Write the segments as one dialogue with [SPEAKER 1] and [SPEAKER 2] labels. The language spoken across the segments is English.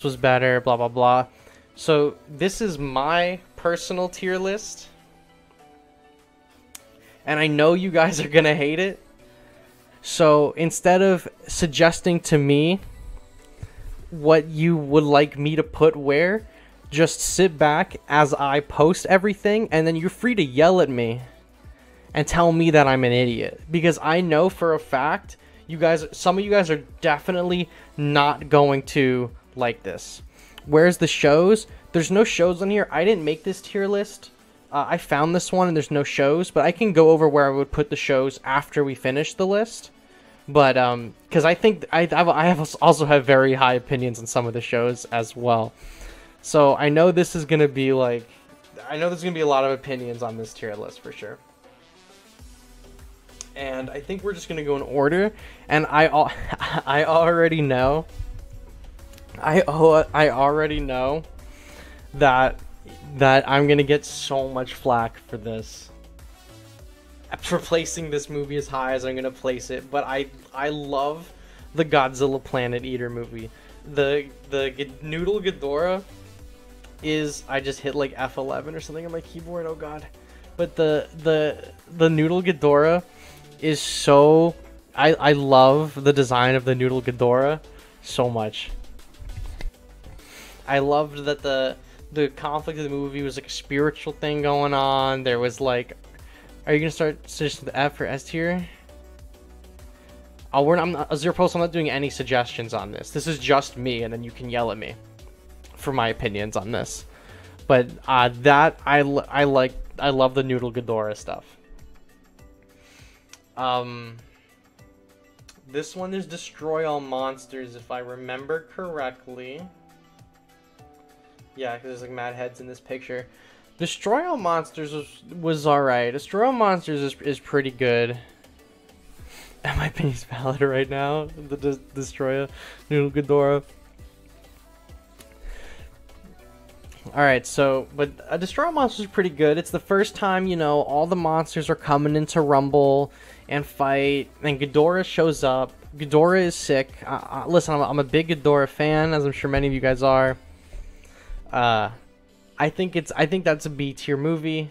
[SPEAKER 1] was better, blah blah blah. So this is my personal tier list, and I know you guys are gonna hate it. So instead of suggesting to me what you would like me to put where, just sit back as I post everything, and then you're free to yell at me and tell me that I'm an idiot, because I know for a fact you guys, some of you guys are definitely not going to like this. Where's the shows? There's no shows on here. I didn't make this tier list. I found this one and there's no shows, but I can go over where I would put the shows after we finish the list. But because I think I also have very high opinions on some of the shows as well. So I know this is gonna be like, I know there's gonna be a lot of opinions on this tier list for sure. And I think we're just gonna go in order. And I already know. I already know that I'm gonna get so much flack for this, for placing this movie as high as I'm gonna place it. But I love the Godzilla Planet Eater movie. The Noodle Ghidorah is, I just hit like F11 or something on my keyboard. Oh god! But the Noodle Ghidorah is so, I love the design of the Noodle Ghidorah so much. I loved that the conflict of the movie was like a spiritual thing going on. There was like, are you gonna start suggesting the F or S tier? I'm not, Zero Post, I'm not doing any suggestions on this. This is just me, and then you can yell at me for my opinions on this. But that I love the Noodle Ghidorah stuff. This one is Destroy All Monsters, if I remember correctly. Yeah, because there's like mad heads in this picture. Destroy All Monsters was alright. Destroy All Monsters is pretty good. And my opinion's valid right now. The Destroy Noodle Ghidorah. Alright, so, but Destroy All Monsters is pretty good. It's the first time, you know, all the monsters are coming into Rumble and fight, and Ghidorah shows up. Ghidorah is sick. Listen, I'm a big Ghidorah fan, as I'm sure many of you guys are. I think that's a B tier movie.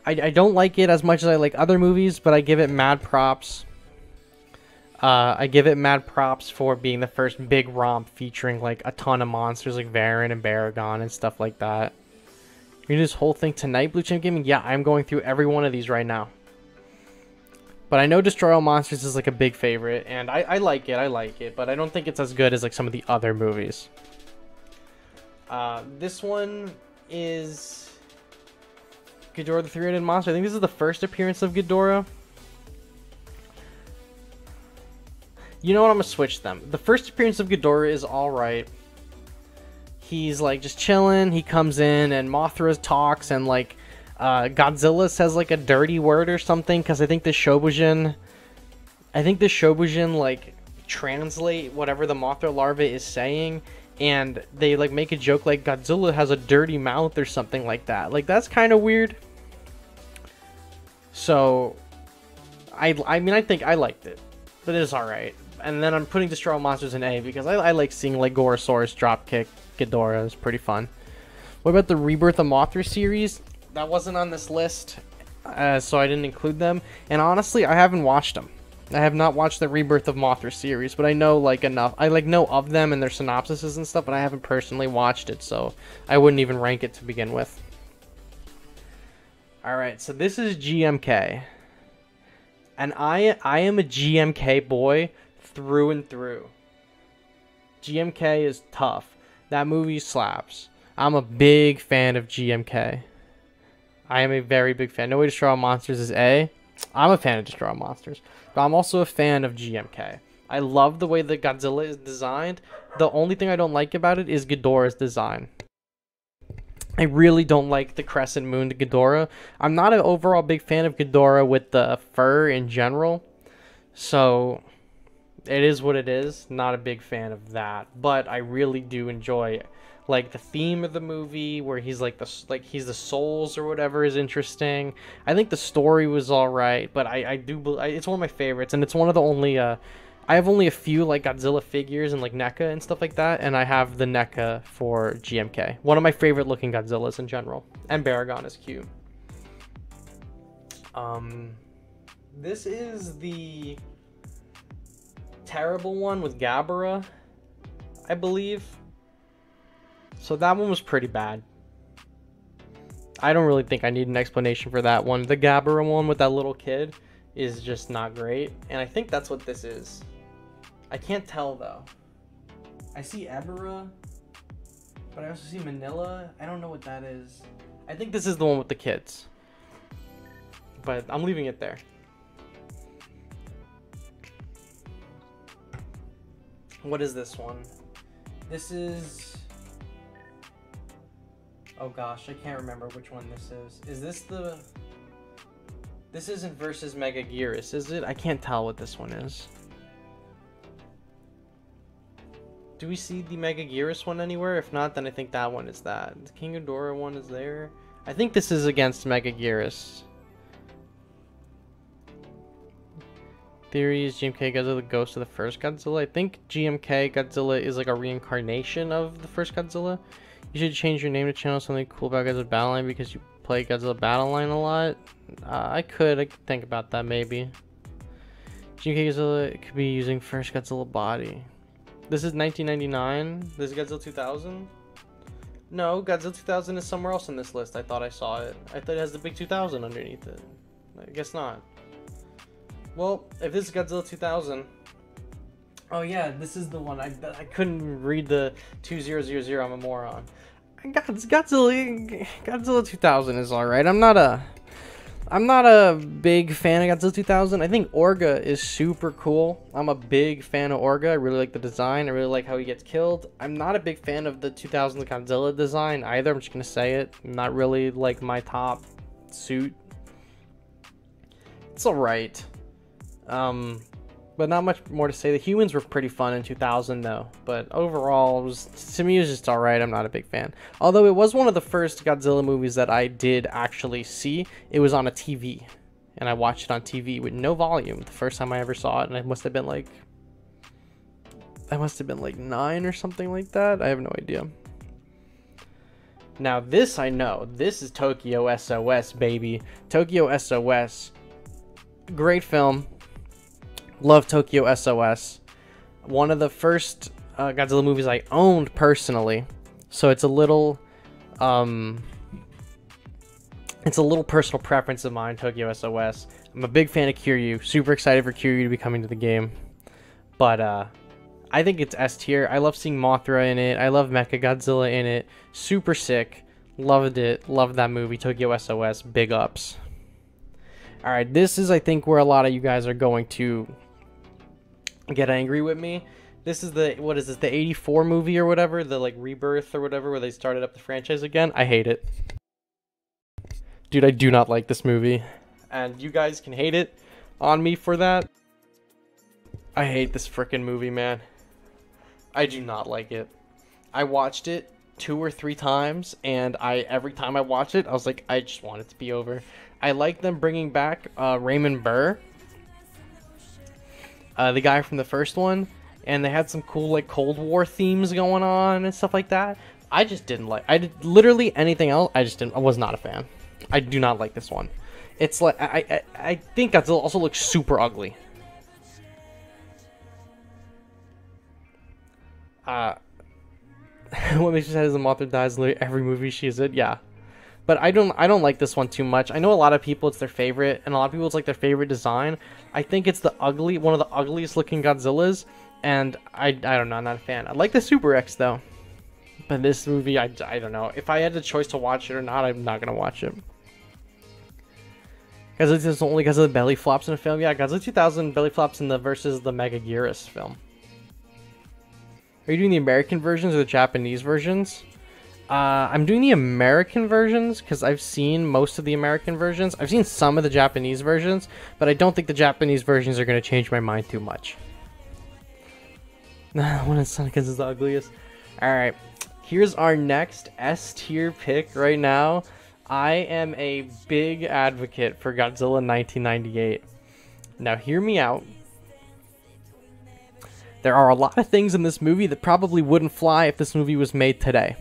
[SPEAKER 1] I don't like it as much as I like other movies, but I give it mad props. I give it mad props for being the first big romp featuring like a ton of monsters like Varan and Baragon and stuff like that. You're doing this whole thing tonight, Blue Champ Gaming? Yeah, I'm going through every one of these right now. But I know Destroy All Monsters is like a big favorite, and I like it, but I don't think it's as good as like some of the other movies. This one is Ghidorah the Three-Headed Monster. I think this is the first appearance of Ghidorah. You know what? I'm gonna switch them. The first appearance of Ghidorah is alright. He's like just chilling. He comes in and Mothra talks, and like Godzilla says like a dirty word or something, because I think the Shobujin like translate whatever the Mothra larva is saying, and they like make a joke like Godzilla has a dirty mouth or something like that. Like, that's kind of weird. So I mean, I think I liked it, but it is alright. And then I'm putting Destroy All Monsters in A because I like seeing like Gorosaurus dropkick Ghidorah. It's pretty fun. What about the Rebirth of Mothra series? That wasn't on this list, so I didn't include them. And honestly, I haven't watched them. I have not watched the Rebirth of Mothra series, but I know like enough. I like know of them and their synopsises and stuff, but I haven't personally watched it, so I wouldn't even rank it to begin with. Alright, so this is GMK. And I am a GMK boy through and through. GMK is tough. That movie slaps. I'm a big fan of GMK. I am a very big fan. No Way to Destroy All Monsters is A. I'm a fan of Destroy All Monsters. But I'm also a fan of GMK. I love the way that Godzilla is designed. The only thing I don't like about it is Ghidorah's design. I really don't like the Crescent Moon to Ghidorah. I'm not an overall big fan of Ghidorah with the fur in general. So it is what it is. Not a big fan of that. But I really do enjoy like the theme of the movie where he's like he's the souls or whatever is interesting. I think the story was all right, but I do it's one of my favorites, and it's one of the only I have only a few like Godzilla figures and like NECA and stuff like that, and I have the NECA for GMK. One of my favorite looking Godzillas in general, and Baragon is cute. This is the terrible one with Ghidorah, I believe. So that one was pretty bad. I don't really think I need an explanation for that one. The Ghidorah one with that little kid is just not great, and I think that's what this is. I can't tell though. I see Ebera, but I also see Manila. I don't know what that is. I think this is the one with the kids, but I'm leaving it there. What is this one? This is... oh gosh, I can't remember which one this is. Is this the... this isn't versus Mechagodzilla, is it? I can't tell what this one is. Do we see the Mechagodzilla one anywhere? If not, then I think that one is that. The King Ghidorah one is there. I think this is against Mechagodzilla. Theories, GMK Godzilla, the ghost of the first Godzilla. I think GMK Godzilla is like a reincarnation of the first Godzilla. You should change your name to channel something cool about Godzilla Battleline because you play Godzilla Battleline a lot. I could think about that maybe. GMK Godzilla could be using first Godzilla body. This is 1999. This is Godzilla 2000. No, Godzilla 2000 is somewhere else in this list. I thought I saw it. I thought it has the big 2000 underneath it. I guess not. Well, if this is Godzilla 2000... oh yeah, this is the one. I couldn't read the 2000. I'm a moron. Godzilla 2000 is alright. I'm not a big fan of Godzilla 2000. I think Orga is super cool. I'm a big fan of Orga. I really like the design. I really like how he gets killed. I'm not a big fan of the 2000 Godzilla design either. I'm just gonna say it. Not really like my top suit. It's alright. But not much more to say. The humans were pretty fun in 2000 though, but overall, to me it was just alright. I'm not a big fan. Although it was one of the first Godzilla movies that I did actually see. It was on a TV, and I watched it on TV with no volume the first time I ever saw it, and I must have been like 9 or something like that. I have no idea. Now this I know. This is Tokyo SOS, baby. Tokyo SOS. Great film. Love Tokyo SOS. One of the first Godzilla movies I owned personally. So it's a little personal preference of mine, Tokyo SOS. I'm a big fan of Kiryu. Super excited for Kiryu to be coming to the game. But I think it's S tier. I love seeing Mothra in it. I love Mechagodzilla in it. Super sick. Loved it. Loved that movie. Tokyo SOS. Big ups. Alright, this is I think where a lot of you guys are going to get angry with me. This is the, what is this, the 84 movie or whatever, the like Rebirth or whatever, where they started up the franchise again. I hate it. Dude, I do not like this movie, and you guys can hate it on me for that. I hate this freaking movie, man. I do not like it. I watched it 2 or 3 times, and every time I watched it, I was like, I just want it to be over. I like them bringing back Raymond Burr, the guy from the first one, and they had some cool like Cold War themes going on and stuff like that. I just didn't like. I did literally anything else. I was not a fan. I do not like this one. It's like I think Godzilla also looks super ugly. What makes you sad is the Mothra dies in every movie she is in. Yeah. But I don't like this one too much. I know a lot of people it's their favorite, and a lot of people it's like their favorite design. I think it's one of the ugliest looking Godzillas, and I don't know, I'm not a fan. I like the Super X though. But this movie, I don't know. If I had the choice to watch it or not, I'm not gonna watch it. Godzilla is only because of the belly flops in a film. Yeah, Godzilla 2000 belly flops in the versus the Mechagodzilla film. Are you doing the American versions or the Japanese versions? I'm doing the American versions because I've seen most of the American versions. I've seen some of the Japanese versions, but I don't think the Japanese versions are going to change my mind too much. One of Sonic is the ugliest. Alright, here's our next S tier pick right now. I am a big advocate for Godzilla 1998. Now hear me out. There are a lot of things in this movie that probably wouldn't fly if this movie was made today.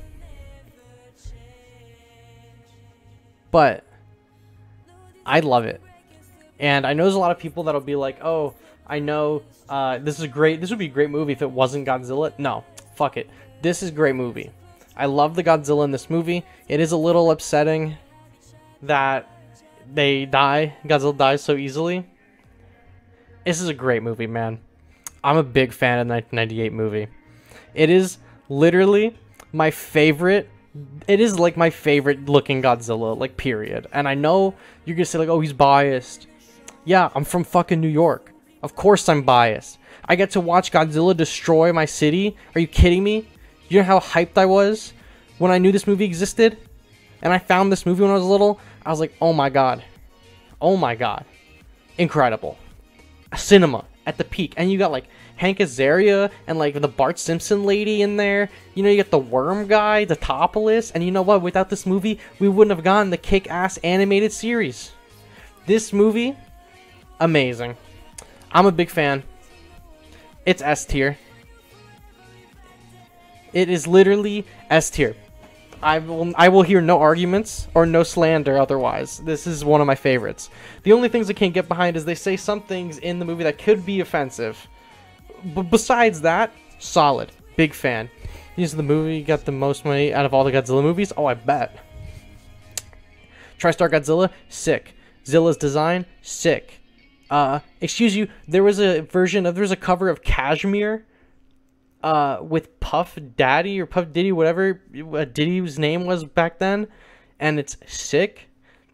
[SPEAKER 1] But I love it. And I know there's a lot of people that'll be like, oh, I know this is great. This would be a great movie if it wasn't Godzilla. No, fuck it. This is a great movie. I love the Godzilla in this movie. It is a little upsetting that Godzilla dies so easily. This is a great movie, man. I'm a big fan of the 1998 movie. It is literally my favorite. It is like my favorite looking Godzilla, like, period. And I know you're gonna say like, oh, he's biased. Yeah, I'm from fucking New York. Of course I'm biased. I get to watch Godzilla destroy my city. Are you kidding me? You know how hyped I was when I knew this movie existed? And I found this movie when I was little. I was like, oh my god. Oh my god. Incredible. Cinema at the peak. And you got like Hank Azaria and like the Bart Simpson lady in there. You know, you got the worm guy, the Topolis. And you know what? Without this movie, we wouldn't have gotten the kick-ass animated series. This movie, amazing. I'm a big fan. It's S tier. It is literally S tier. I will hear no arguments or no slander otherwise. This is one of my favorites. The only things I can't get behind is they say some things in the movie that could be offensive. But besides that, solid. Big fan. This is the movie got the most money out of all the Godzilla movies? Oh, I bet. TriStar Godzilla? Sick. Zilla's design? Sick. Excuse you, there was a cover of Kashmir with Puff Daddy or Puff Diddy, whatever Diddy's name was back then, and it's sick.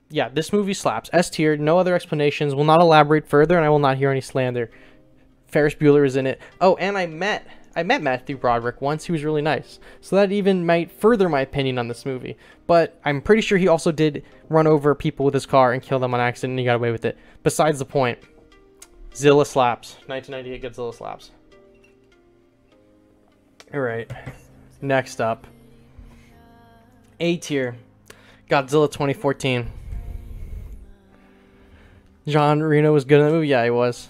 [SPEAKER 1] Yeah, this movie slaps. S tier, no other explanations, will not elaborate further, and I will not hear any slander. Ferris Bueller is in it. Oh, and I met Matthew Broderick once. He was really nice. So that even might further my opinion on this movie. But I'm pretty sure he also did run over people with his car and kill them on accident, and he got away with it. Besides the point. Zilla slaps. 1998 Godzilla slaps. Alright. Next up. A tier. Godzilla 2014. John Reno was good in the movie? Yeah, he was.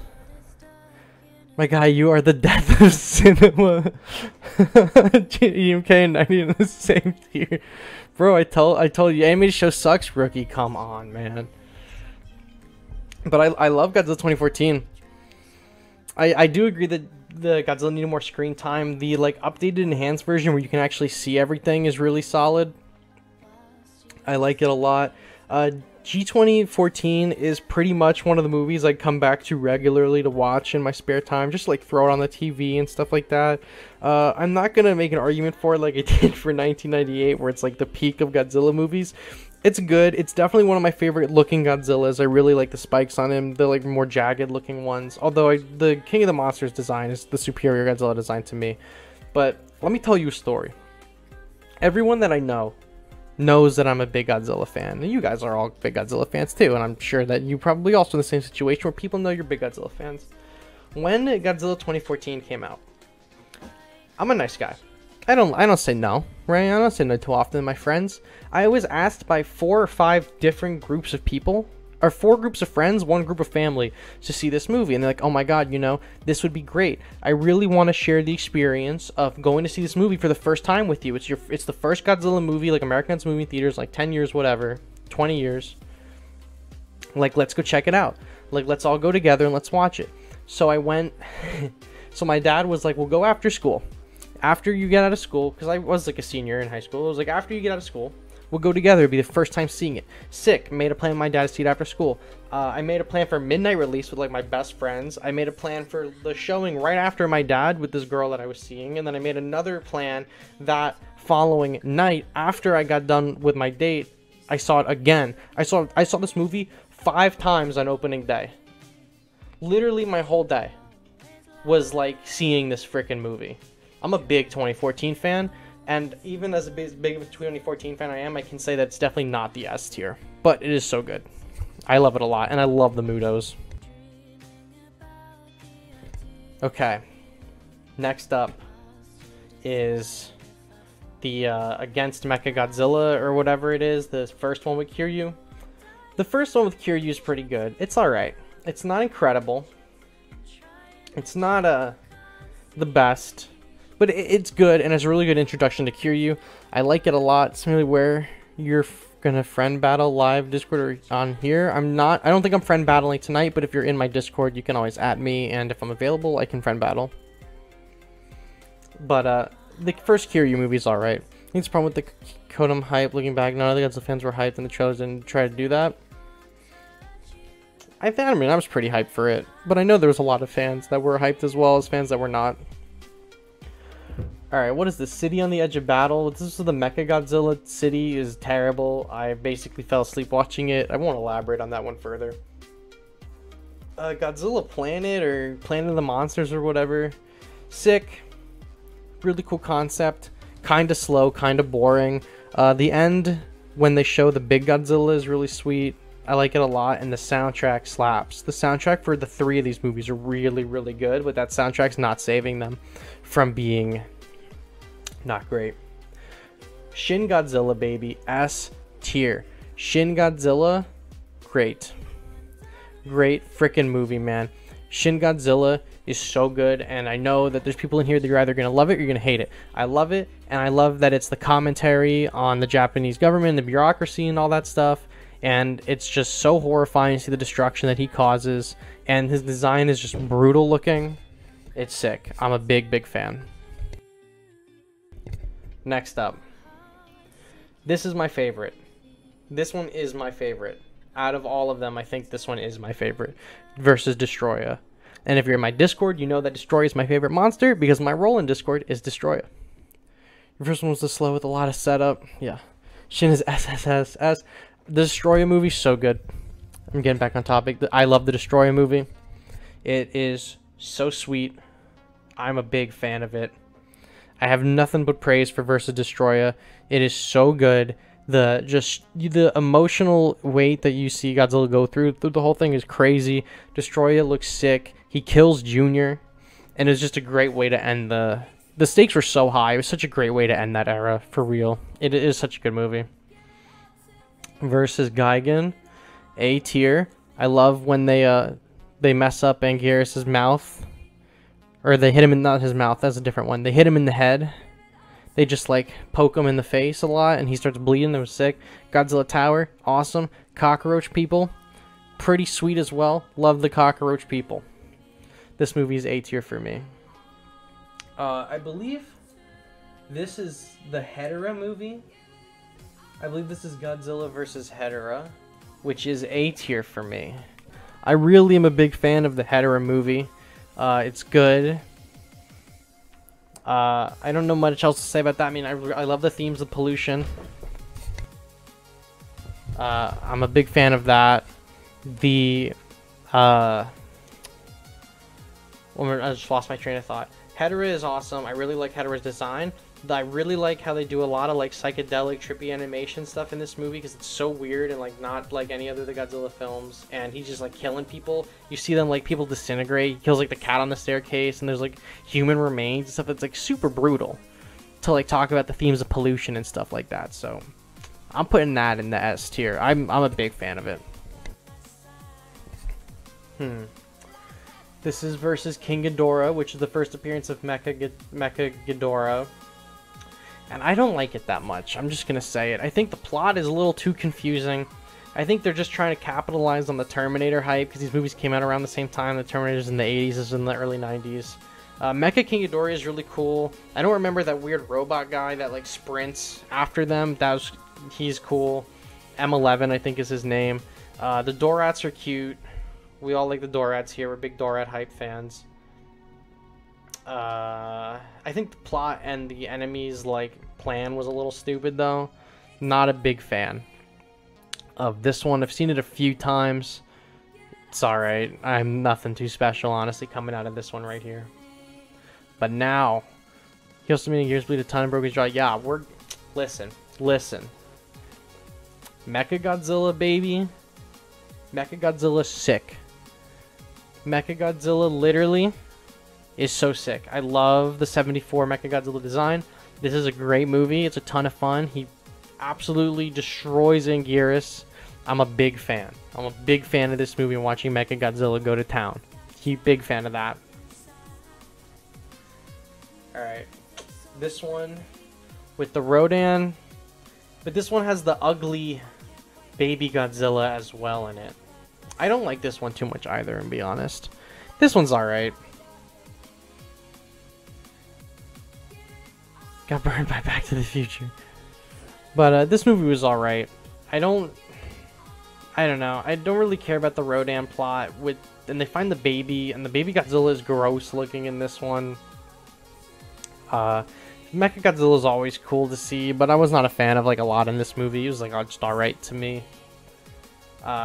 [SPEAKER 1] My guy, you are the death of cinema. EMK and 90 in the same tier. Bro, I told you, animated show sucks, rookie. Come on, man. But I love Godzilla 2014. I do agree that the Godzilla needed more screen time. The like updated enhanced version where you can actually see everything is really solid. I like it a lot. G2014 is pretty much one of the movies I come back to regularly to watch in my spare time, just like throw it on the TV and stuff like that. I'm not gonna make an argument for it like I did for 1998, where it's like the peak of Godzilla movies. It's good. It's definitely one of my favorite looking Godzillas. I really like the spikes on him, the like more jagged looking ones. Although the King of the Monsters design is the superior Godzilla design to me. But let me tell you a story. Everyone that I know knows that I'm a big Godzilla fan. And you guys are all big Godzilla fans too, and I'm sure that you probably also in the same situation where people know you're big Godzilla fans. When Godzilla 2014 came out, I'm a nice guy. I don't say no, right? I don't say no too often to my friends. I was asked by 4 or 5 different groups of people, or 4 groups of friends, 1 group of family, to see this movie, and they're like, oh my god, you know, this would be great. I really want to share the experience of going to see this movie for the first time with you. It's the first Godzilla movie, like American Godzilla movie theaters, like 10 years, whatever, 20 years. Like, let's go check it out. Like, let's all go together and let's watch it. So I went, so my dad was like, we'll go after school. After you get out of school, because I was like a senior in high school, it was like, after you get out of school, we'll go together. It'll be the first time seeing it. Sick. Made a plan with my dad to see it after school. I made a plan for midnight release with like my best friends. I made a plan for the showing right after my dad with this girl that I was seeing, and then I made another plan that following night after I got done with my date. I saw it again. I saw this movie 5 times on opening day. Literally my whole day was like seeing this freaking movie. I'm a big 2014 fan, and even as a big of a 2014 fan I can say that it's definitely not the S tier, but it is so good. I love it a lot, and I love the Mutos. Okay, next up is the Against Mechagodzilla, or whatever it is, the first one with Kiryu. The first one with Kiryu is pretty good. It's alright. It's not incredible. It's not the best, but it's good, and it's a really good introduction to Kiryu. I like it a lot. It's really where you're gonna friend battle live Discord or on here. I don't think I'm friend battling tonight, but if you're in my Discord, you can always @me, and if I'm available, I can friend battle. But the first Kiryu movie is alright. I think it's a problem with the Kodam hype. Looking back, none of the Godzilla fans were hyped, and the trailers didn't try to do that. I mean, I was pretty hyped for it, but I know there was a lot of fans that were hyped as well as fans that were not. Alright, what is this? City on the Edge of Battle? This is the Mechagodzilla city is terrible. I basically fell asleep watching it. I won't elaborate on that one further. Godzilla Planet or Planet of the Monsters or whatever. Sick. Really cool concept. Kinda slow, kinda boring. The end, when they show the big Godzilla, is really sweet. I like it a lot, and the soundtrack slaps. The soundtrack for the 3 of these movies are really, really good, but that soundtrack's not saving them from being not great. Shin Godzilla, baby. S tier. Shin Godzilla, great. Great freaking movie, man. Shin Godzilla is so good, and I know that there's people in here that you're either going to love it or you're going to hate it. I love it, and I love that it's the commentary on the Japanese government, the bureaucracy, and all that stuff. And it's just so horrifying to see the destruction that he causes. And his design is just brutal looking. It's sick. I'm a big, big fan. Next up. This is my favorite. This one is my favorite. Out of all of them, I think this one is my favorite. Versus Destroya. And if you're in my Discord, you know that Destroya is my favorite monster. Because my role in Discord is Destroya. The first one was the slow with a lot of setup. Yeah. Shin is SSSS. The Destroya movie, so good. I'm getting back on topic. I love the Destroya movie. It is so sweet. I'm a big fan of it. I have nothing but praise for Versus Destroya. It is so good. The emotional weight that you see Godzilla go through the whole thing is crazy. Destroya looks sick. He kills Junior, and it's just a great way to end the stakes were so high. It was such a great way to end that era, for real. It is such a good movie. Versus Gigan, A tier. I love when they mess up Anguirus' mouth, or they hit him in, not his mouth, that's a different one. They hit him in the head. They just like poke him in the face a lot, and he starts bleeding. That was sick. Godzilla Tower, awesome. Cockroach people, pretty sweet as well. Love the cockroach people. This movie is A tier for me. I believe this is the Ghidorah movie. I believe this is Godzilla vs. Ghidorah, which is A tier for me. I really am a big fan of the Ghidorah movie. It's good. I don't know much else to say about that. I mean, I love the themes of pollution. I'm a big fan of that. I just lost my train of thought. Ghidorah is awesome. I really like Ghidorah's design. I really like how they do a lot of like psychedelic, trippy animation stuff in this movie because it's so weird and like not like any other of the Godzilla films. And he's just like killing people. You see them like people disintegrate. He kills like the cat on the staircase, and there's like human remains and stuff that's like super brutal to like talk about the themes of pollution and stuff like that. So I'm putting that in the S tier. I'm a big fan of it. This is versus King Ghidorah, which is the first appearance of Mechagodzilla. And I don't like it that much. I'm just going to say it. I think the plot is a little too confusing. I think they're just trying to capitalize on the Terminator hype because these movies came out around the same time. The Terminator's in the 80s, this is in the early 90s. Mecha King Ghidorah is really cool. I don't remember that weird robot guy that like sprints after them. He's cool. M11, I think is his name. The Dorats are cute. We all like the Dorats here. We're big Dorat hype fans. I think the plot and the enemies like plan was a little stupid though. Not a big fan of this one. I've seen it a few times. It's alright. I'm nothing too special honestly coming out of this one right here. But now he also made Gears bleed a ton and broke his jaw. Yeah, listen. Mechagodzilla, baby. Mechagodzilla's sick. Mechagodzilla literally is so sick. I love the 74 Mechagodzilla design. This is a great movie. It's a ton of fun. He absolutely destroys Anguirus. I'm a big fan. I'm a big fan of this movie and watching Mechagodzilla go to town. Big fan of that. Alright. This one with the Rodan. But this one has the ugly baby Godzilla as well in it. I don't like this one too much either, to be honest. This one's alright. Got burned by Back to the Future. But this movie was alright. I don't know. I don't really care about the Rodan plot. And they find the baby, and the baby Godzilla is gross looking in this one. Mechagodzilla is always cool to see, but I was not a fan of like a lot in this movie. It was like just alright to me.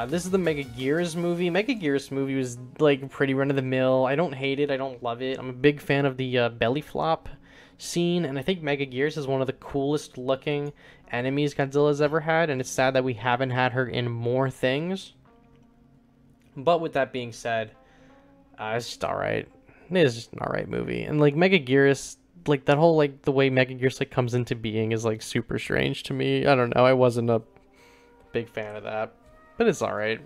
[SPEAKER 1] This is the Mechagodzilla movie. Mechagodzilla movie was like pretty run of the mill. I don't hate it. I don't love it. I'm a big fan of the belly flop scene, and I think Mechagodzilla is one of the coolest looking enemies Godzilla's ever had, and it's sad that we haven't had her in more things. But with that being said, it's just alright. It is just an alright movie. And like Mechagodzilla, like that whole like the way Mechagodzilla like comes into being is like super strange to me. I don't know. I wasn't a big fan of that, but it's alright.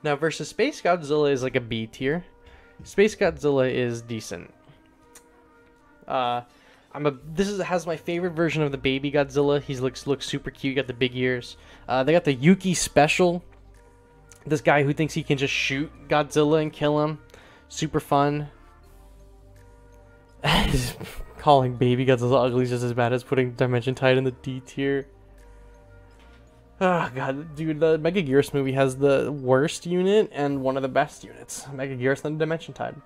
[SPEAKER 1] Now versus Space Godzilla is like a B tier. Space Godzilla is decent. This has my favorite version of the baby Godzilla. He looks super cute. Got the big ears. They got the Yuki special. This guy who thinks he can just shoot Godzilla and kill him. Super fun. Calling baby Godzilla ugly is just as bad as putting Dimension Tide in the D tier. Oh god, dude, the Mechagodzilla movie has the worst unit and one of the best units. Mechagodzilla and Dimension Tide.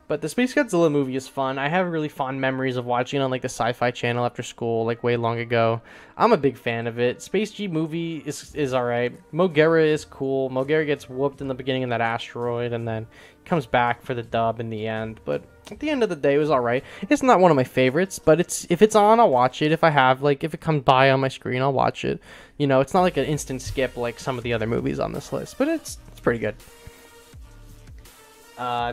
[SPEAKER 1] But the Space Godzilla movie is fun. I have really fond memories of watching it on like the Sci-Fi Channel after school, like way long ago. I'm a big fan of it. Space G movie is alright. Mothra is cool. Mothra gets whooped in the beginning of that asteroid and then comes back for the dub in the end. But at the end of the day, it was alright. It's not one of my favorites, but if it's on, I'll watch it. If it comes by on my screen, I'll watch it. You know, it's not like an instant skip like some of the other movies on this list, but it's pretty good.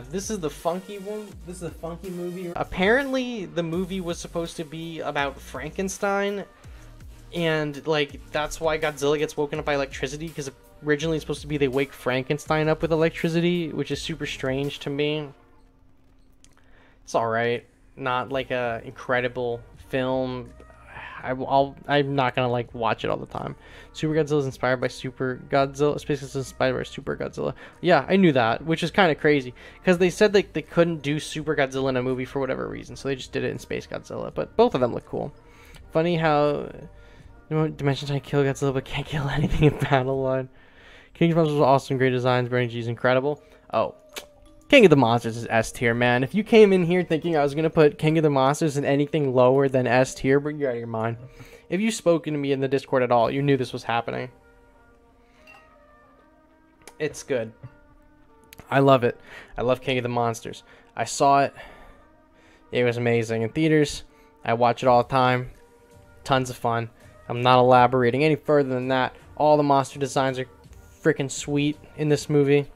[SPEAKER 1] This is the funky one. This is a funky movie. Apparently, the movie was supposed to be about Frankenstein, and like that's why Godzilla gets woken up by electricity, because originally it's supposed to be they wake Frankenstein up with electricity, which is super strange to me. It's alright. Not like a incredible film. I'm not gonna like watch it all the time. Super Godzilla is inspired by Super Godzilla. Space is inspired by Super Godzilla. Yeah, I knew that, which is kind of crazy because they said like they couldn't do Super Godzilla in a movie for whatever reason, so they just did it in Space Godzilla. But both of them look cool. Funny how Dimension Tide kill Godzilla but can't kill anything in Battle Line. King's Monsters was awesome, great designs. Burning G is incredible. Oh. King of the Monsters is S tier, man. If you came in here thinking I was going to put King of the Monsters in anything lower than S tier, but you're out of your mind. If you've spoken to me in the Discord at all, you knew this was happening. It's good. I love it. I love King of the Monsters. I saw it. It was amazing in theaters. I watch it all the time. Tons of fun. I'm not elaborating any further than that. All the monster designs are freaking sweet in this movie.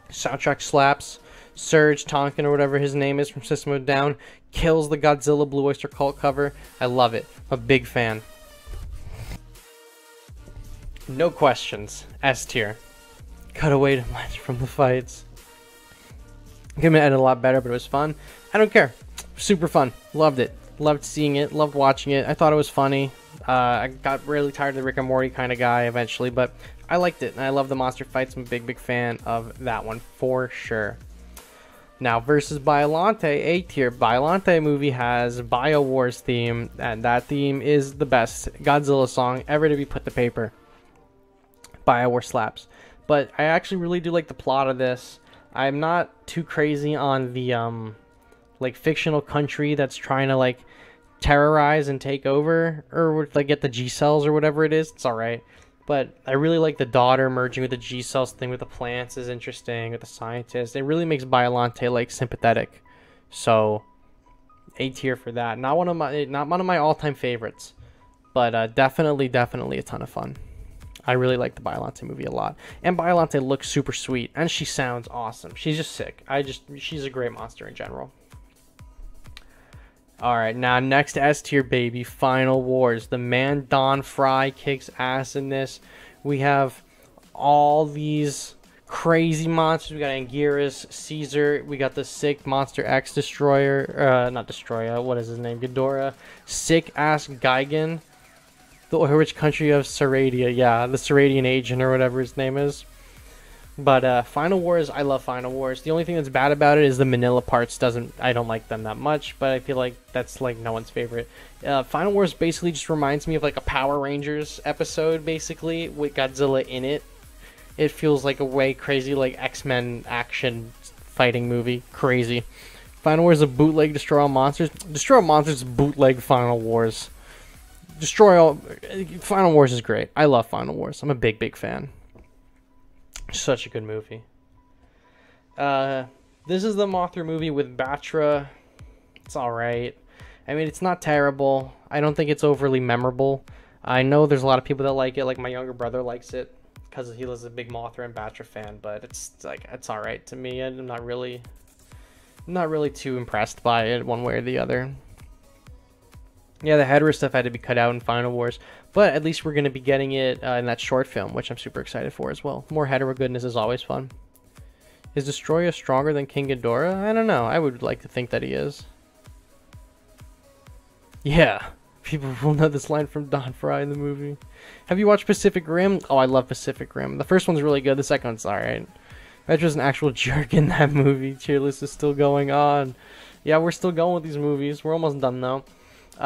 [SPEAKER 1] Soundtrack slaps. Serge Tonkin, or whatever his name is from System of a Down, kills the Godzilla Blue Oyster Cult cover. I love it. I'm a big fan. No questions. S tier. Cut away too much from the fights. Could have ended a lot better, but it was fun. I don't care. Super fun. Loved it. Loved seeing it. Loved watching it. I thought it was funny. I got really tired of the Rick and Morty kind of guy eventually, but I liked it, and I love the monster fights. I'm a big fan of that one for sure. Now, versus Biollante, A tier. Biollante movie has BioWars theme, and that theme is the best Godzilla song ever to be put to paper. BioWar slaps. But I actually really do like the plot of this. I'm not too crazy on the like fictional country that's trying to like terrorize and take over, or like get the G cells or whatever it is. It's all right. But I really like the daughter merging with the G cells thing with the plants is interesting, with the scientists. It really makes Biollante like sympathetic. So A tier for that. Not one of my all-time favorites, but definitely a ton of fun. I really like the Biollante movie a lot. And Biollante looks super sweet, and she sounds awesome. She's just sick. She's a great monster in general. Alright, now next S tier, baby, Final Wars. The man Don Fry kicks ass in this. We have all these crazy monsters. We got Anguirus, Caesar. We got the sick Monster X Destroyer. Not Destroyer. What is his name? Ghidorah. Sick ass Gigan. The rich country of Saradia. Yeah, the Saradian agent or whatever his name is. But Final Wars, I love Final Wars. The only thing that's bad about it is the Manila parts I don't like them that much, but I feel like that's like no one's favorite. Final Wars basically just reminds me of like a Power Rangers episode, basically, with Godzilla in it. It feels like a way crazy, like X-Men action fighting movie. Crazy. Final Wars is a bootleg Destroy All Monsters. Destroy All Monsters is bootleg Final Wars. Final Wars is great. I love Final Wars. I'm a big, big fan. Such a good movie. This is the Mothra movie with Batra. It's alright. I mean, it's not terrible. I don't think it's overly memorable. I know there's a lot of people that like it. Like, my younger brother likes it because he was a big Mothra and Batra fan. But it's like, it's alright to me. I'm not really too impressed by it one way or the other. Yeah, the Hedorah stuff had to be cut out in Final Wars, but at least we're going to be getting it in that short film, which I'm super excited for as well. More Hedorah goodness is always fun. Is Destroyer stronger than King Ghidorah? I don't know. I would like to think that he is. Yeah, people will know this line from Don Fry in the movie. Have you watched Pacific Rim? Oh, I love Pacific Rim. The first one's really good. The second one's alright. Petra's an actual jerk in that movie. Tier list is still going on. Yeah, we're still going with these movies. We're almost done though.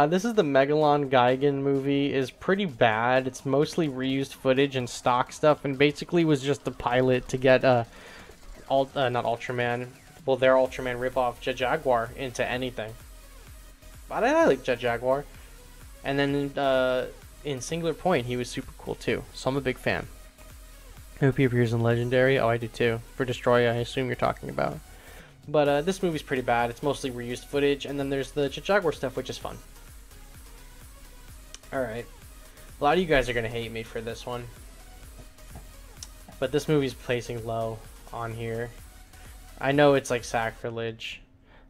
[SPEAKER 1] This is the Megalon Gigan movie. Is pretty bad. It's mostly reused footage and stock stuff, and basically was just the pilot to get not Ultraman, well, their Ultraman ripoff Jet Jaguar into anything. But I like Jet Jaguar, and then in Singular Point he was super cool too. So I'm a big fan. I hope he appears in Legendary. Oh, I do too. For Destroy, I assume you're talking about. But this movie's pretty bad. It's mostly reused footage, and then there's the Jet Jaguar stuff, which is fun. Alright. A lot of you guys are going to hate me for this one. But this movie's placing low on here. I know it's like sacrilege.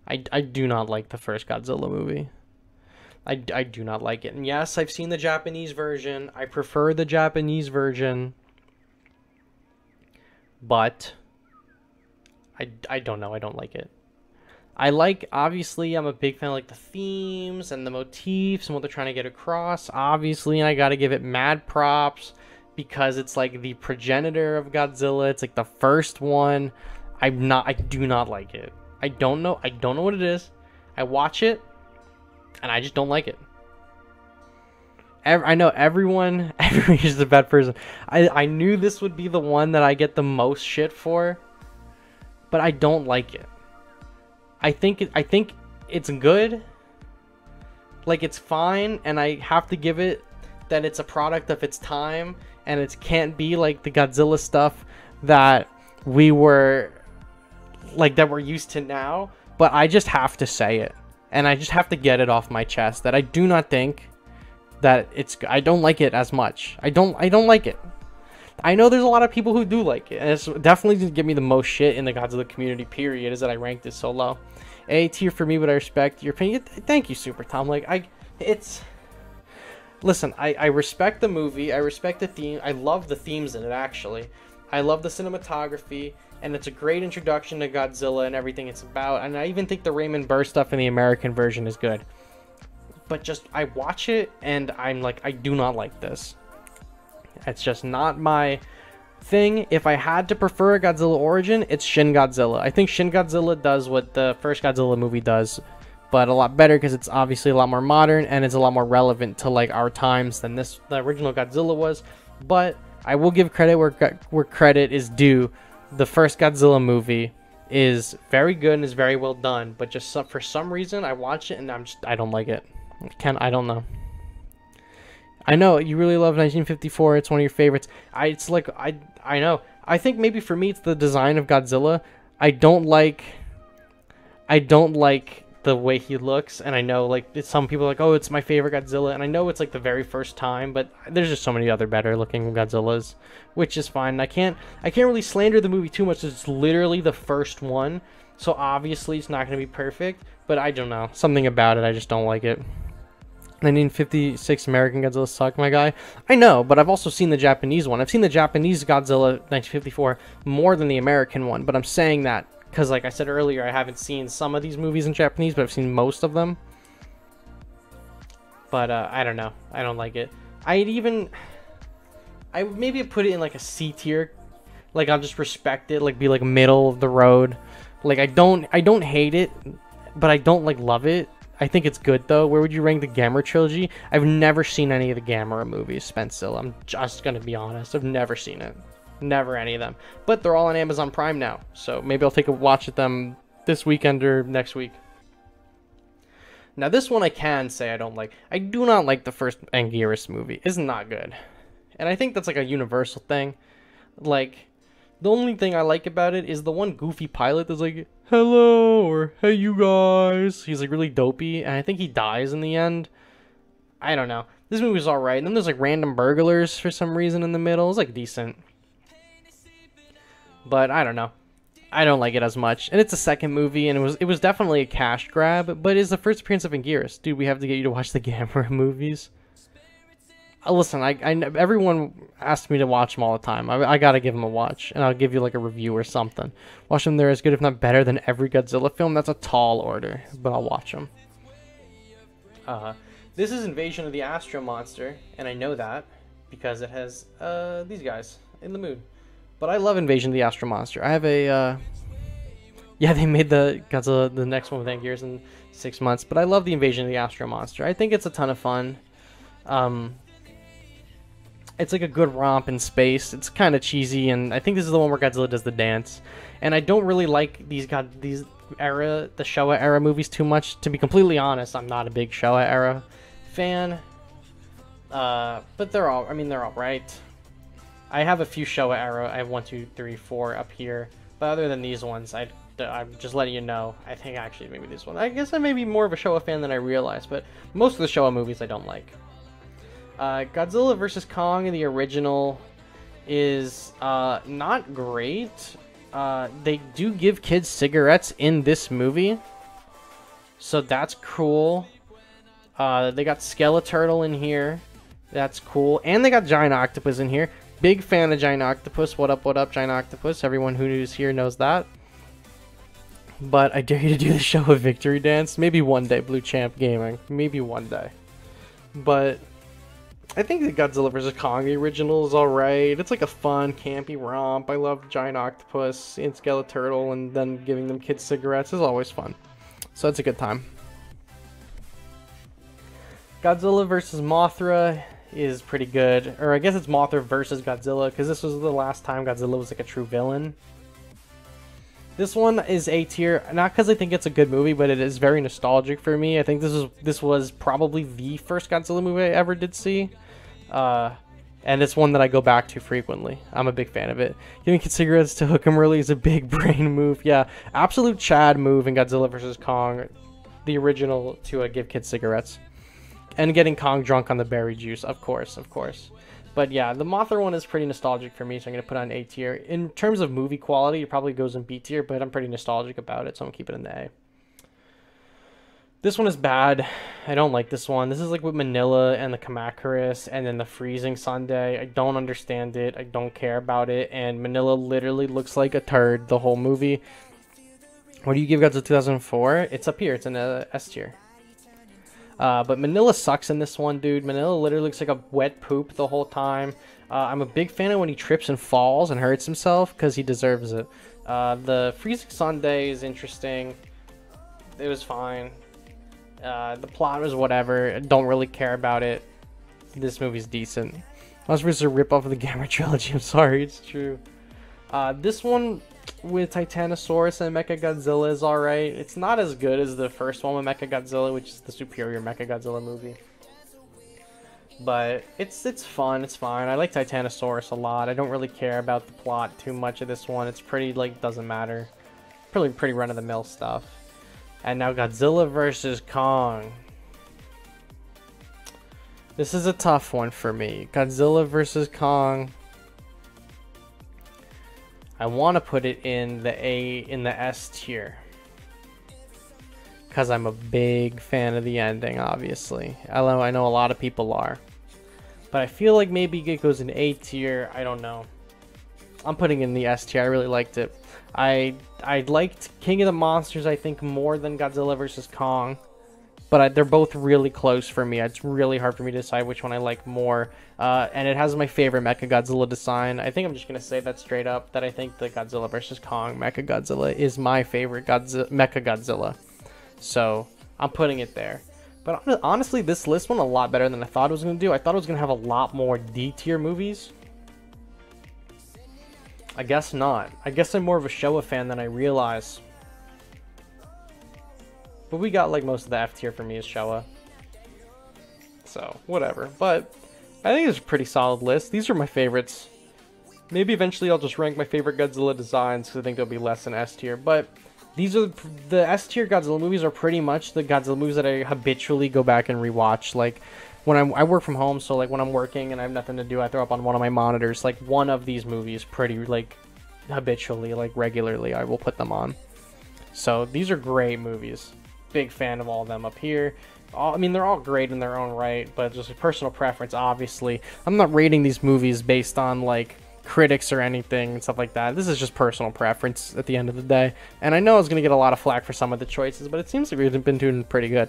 [SPEAKER 1] I do not like the first Godzilla movie. I do not like it. And yes, I've seen the Japanese version. I prefer the Japanese version. But I don't know. I don't like it. Obviously, I'm a big fan of like the themes and the motifs and what they're trying to get across, obviously, and I gotta give it mad props because it's like the progenitor of Godzilla. It's like the first one. I do not like it. I don't know what it is. I watch it and I just don't like it. I know everyone is a bad person. I knew this would be the one that I get the most shit for, but I don't like it. I think it's good. Like, it's fine, and I have to give it that it's a product of its time, and it can't be like the Godzilla stuff that we're used to now. But I just have to say it, and I just have to get it off my chest that I do not think that I don't like it as much. I don't like it. I know there's a lot of people who do like it, and it's definitely going to give me the most shit in the Godzilla community, period, is that I ranked it so low. A tier for me, but I respect your opinion. Thank you, Super Tom. Like, listen, I respect the movie, I respect the theme, I love the themes in it, actually. I love the cinematography, and it's a great introduction to Godzilla and everything it's about, and I even think the Raymond Burr stuff in the American version is good. But just, I watch it, and I'm like, I do not like this. It's just not my thing. If I had to prefer a Godzilla origin, it's Shin Godzilla. I think Shin Godzilla does what the first Godzilla movie does, but a lot better because it's obviously a lot more modern and it's a lot more relevant to like our times than the original Godzilla was. But I will give credit where credit is due. The first Godzilla movie is very good and is very well done, but just for some reason I watch it and I don't like it. I don't know. I know you really love 1954. It's one of your favorites. I know. I think maybe for me it's the design of Godzilla. I don't like the way he looks, and I know like some people are like, oh, it's my favorite Godzilla, and I know it's like the very first time, but there's just so many other better looking Godzillas, which is fine. I can't really slander the movie too much. It's literally the first one, so obviously it's not going to be perfect, but I don't know, something about it, I just don't like it. 1956 American Godzilla sucked, my guy. I know, but I've also seen the Japanese one. I've seen the Japanese Godzilla 1954 more than the American one, but I'm saying that because, like I said earlier, I haven't seen some of these movies in Japanese, but I've seen most of them. But I don't know. I don't like it. I maybe put it in like a C tier. Like, I'll just respect it, like be like middle of the road. Like, I don't hate it, but I don't like love it. I think it's good though. Where would you rank the Gamera trilogy? I've never seen any of the Gamera movies, Spensil. I'm just gonna be honest. I've never seen it. Never any of them. But they're all on Amazon Prime now. So maybe I'll take a watch at them this weekend or next week. Now this one I can say I don't like. I do not like the first Anguirus movie. It's not good. And I think that's like a universal thing. Like, the only thing I like about it is the one goofy pilot that's like, hello, or hey you guys. He's like really dopey, and I think he dies in the end. I don't know. This movie's alright. And then there's like random burglars for some reason in the middle. It's like decent. But I don't know. I don't like it as much. And it's a second movie, and it was definitely a cash grab, but it's the first appearance of Anguirus. Dude, we have to get you to watch the Gamera movies. Listen, everyone asks me to watch them all the time. I gotta give them a watch, and I'll give you like a review or something. Watch them. They're as good, if not better, than every Godzilla film. That's a tall order, but I'll watch them. This is Invasion of the Astro Monster, and I know that because it has these guys in the mood. But I love Invasion of the Astro Monster. I have a yeah, they made the Godzilla, the next one with Anguirus in 6 months, but I love the Invasion of the Astro Monster. I think it's a ton of fun. It's like a good romp in space. It's kind of cheesy, and I think this is the one where Godzilla does the dance. And I don't really like the Showa era movies too much. To be completely honest, I'm not a big Showa era fan. But they're all right. I have a few Showa era. I have 1, 2, 3, 4 up here. But other than these ones, I'm just letting you know. I think actually maybe this one. I guess I may be more of a Showa fan than I realized, but most of the Showa movies I don't like. Godzilla vs. Kong in the original is not great. They do give kids cigarettes in this movie, so that's cool. They got Skeleturtle in here. That's cool. And they got Giant Octopus in here. Big fan of Giant Octopus. What up, Giant Octopus? Everyone who's here knows that. But I dare you to do the Showa Victory Dance. Maybe one day, Blue Champ Gaming. Maybe one day. But I think the Godzilla vs. Kong, the original, is alright. It's like a fun, campy romp. I love Giant Octopus and Skeleturtle, and then giving them kids cigarettes is always fun. So it's a good time. Godzilla vs. Mothra is pretty good. Or I guess it's Mothra versus Godzilla, because this was the last time Godzilla was like a true villain. This one is A tier, not because I think it's a good movie, but it is very nostalgic for me. I think this was probably the first Godzilla movie I ever did see. And it's one that I go back to frequently. I'm a big fan of it. Giving kids cigarettes to hook 'em early is a big brain move. Yeah, absolute Chad move in Godzilla vs. Kong, the original, to give kids cigarettes. And getting Kong drunk on the berry juice, of course. But yeah, the Mothra one is pretty nostalgic for me, so I'm going to put it on A tier. In terms of movie quality, it probably goes in B tier, but I'm pretty nostalgic about it, so I'm going to keep it in the A. This one is bad. I don't like this one. This is like with Manila and the Kamacuras and then the Freezing Sundae. I don't understand it. I don't care about it. And Manila literally looks like a turd the whole movie. What do you give Godzilla 2004? It's up here. It's in a S tier. But Manila sucks in this one, dude. Manila literally looks like a wet poop the whole time. I'm a big fan of when he trips and falls and hurts himself, because he deserves it. The Freezing Sundae is interesting. It was fine. The plot was whatever. I don't really care about it. This movie's decent. Monster vs. a ripoff of the Gamera trilogy. I'm sorry, it's true. This one with Titanosaurus and Mechagodzilla is alright. It's not as good as the first one with Mechagodzilla, which is the superior Mechagodzilla movie. But it's fun, it's fine. I like Titanosaurus a lot. I don't really care about the plot too much of this one. It's pretty, like, doesn't matter. Pretty run-of-the-mill stuff. And now Godzilla vs. Kong. This is a tough one for me. Godzilla vs. Kong. I want to put it in the S tier. because I'm a big fan of the ending, obviously. I know a lot of people are. But I feel like maybe it goes in A tier. I don't know. I'm putting in the S tier. I really liked it. I liked King of the Monsters, I think, more than Godzilla vs. Kong. But they're both really close for me. It's really hard for me to decide which one I like more. And it has my favorite Mechagodzilla design. I think I'm just going to say that straight up, that I think the Godzilla vs. Kong Mechagodzilla is my favorite Mechagodzilla. So I'm putting it there. But honestly, this list went a lot better than I thought it was going to do. I thought it was going to have a lot more D tier movies. I guess not. I guess I'm more of a Showa fan than I realize. But we got like most of the F tier for me is Showa. So, whatever. But I think it's a pretty solid list. These are my favorites. Maybe eventually I'll just rank my favorite Godzilla designs because I think they'll be less than S tier. But these are the S tier Godzilla movies are pretty much the Godzilla movies that I habitually go back and rewatch. Like when I work from home, so like when I'm working and I have nothing to do, I throw up on one of my monitors like one of these movies pretty like habitually, like regularly I will put them on. So these are great movies. Big fan of all of them up here. I mean, they're all great in their own right, but just a personal preference, obviously. I'm not rating these movies based on like critics or anything and stuff like that. This is just personal preference at the end of the day. And I know I was going to get a lot of flack for some of the choices, but it seems like we've been doing pretty good.